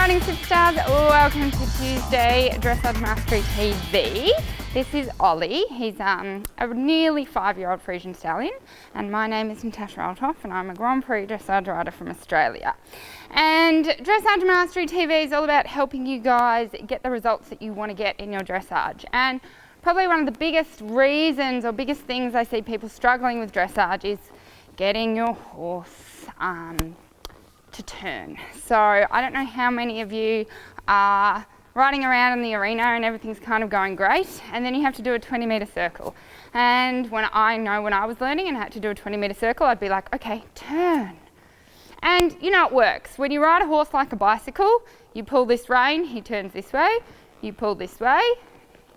riding superstars, welcome to Tuesday Dressage Mastery TV. This is Ollie. He's a nearly 5-year-old Frisian stallion, and my name is Tash and I'm a Grand Prix dressage rider from Australia. And Dressage Mastery TV is all about helping you guys get the results that you want to get in your dressage. And probably one of the biggest reasons or biggest things I see people struggling with dressage is getting your horse to turn. So I don't know how many of you are riding around in the arena and everything's kind of going great, and then you have to do a 20-metre circle. And when I was learning and I had to do a 20-metre circle, I'd be like, okay, turn. And you know it works. When you ride a horse like a bicycle, you pull this rein, he turns this way, you pull this way,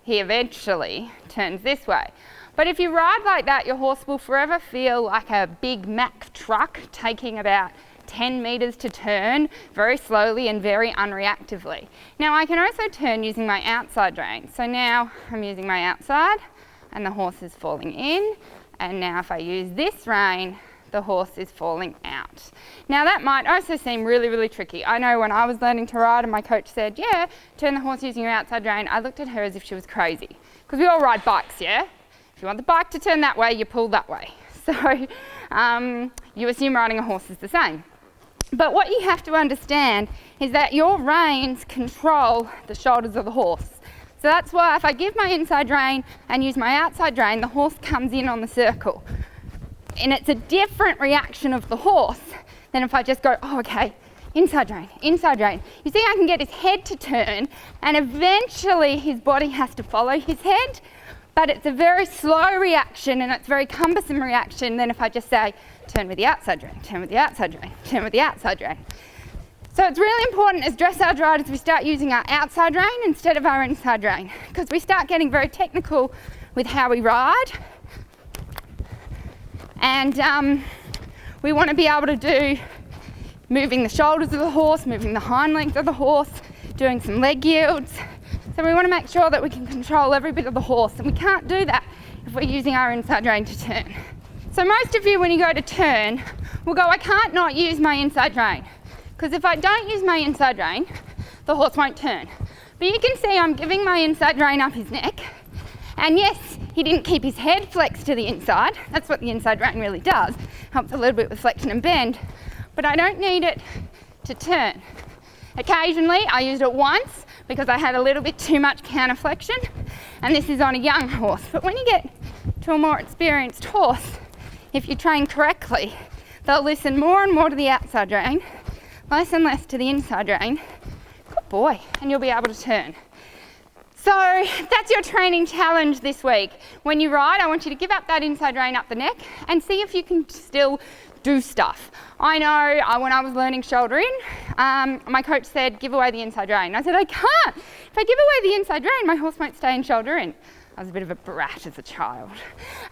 he eventually turns this way. But if you ride like that, your horse will forever feel like a big Mack truck taking about 10 metres to turn very slowly and very unreactively. Now I can also turn using my outside rein. So now I'm using my outside and the horse is falling in, and now if I use this rein, the horse is falling out. Now that might also seem really, really tricky. I know when I was learning to ride and my coach said, yeah, turn the horse using your outside rein, I looked at her as if she was crazy. Because we all ride bikes, yeah? If you want the bike to turn that way, you pull that way. So you assume riding a horse is the same. But what you have to understand is that your reins control the shoulders of the horse. So that's why if I give my inside rein and use my outside rein, the horse comes in on the circle. And it's a different reaction of the horse than if I just go, oh, okay, inside rein, inside rein. You see, I can get his head to turn, and eventually his body has to follow his head, but it's a very slow reaction and it's a very cumbersome reaction than if I just say, turn with the outside rein, turn with the outside rein, turn with the outside rein. So it's really important as dressage riders we start using our outside rein instead of our inside rein, because we start getting very technical with how we ride. And we want to be able to do moving the shoulders of the horse, moving the hind legs of the horse, doing some leg yields. So we want to make sure that we can control every bit of the horse, and we can't do that if we're using our inside rein to turn. So most of you, when you go to turn, will go, I can't not use my inside rein, because if I don't use my inside rein, the horse won't turn. But you can see I'm giving my inside rein up his neck, and yes, he didn't keep his head flexed to the inside. That's what the inside rein really does. Helps a little bit with flexion and bend, but I don't need it to turn. Occasionally, I used it once because I had a little bit too much counterflexion, and this is on a young horse. But when you get to a more experienced horse, if you train correctly, they'll listen more and more to the outside rein, less and less to the inside rein. Good boy, and you'll be able to turn. So that's your training challenge this week. When you ride, I want you to give up that inside rein up the neck and see if you can still do stuff. I know when I was learning shoulder in, my coach said, give away the inside rein. I said, I can't. If I give away the inside rein, my horse won't stay in shoulder in. I was a bit of a brat as a child.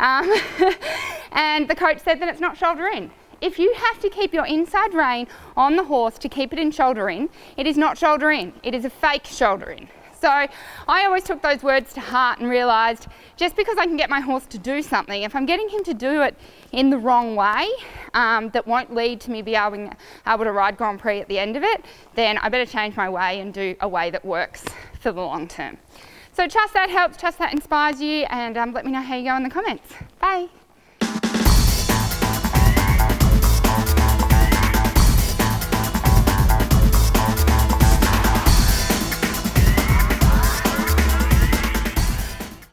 And the coach said that it's not shoulder in. If you have to keep your inside rein on the horse to keep it in shoulder in, it is not shoulder in. It is a fake shoulder in. So I always took those words to heart and realised just because I can get my horse to do something, if I'm getting him to do it in the wrong way, that won't lead to me being able to ride Grand Prix at the end of it, then I better change my way and do a way that works for the long term. So trust that helps, trust that inspires you, and let me know how you go in the comments. Bye.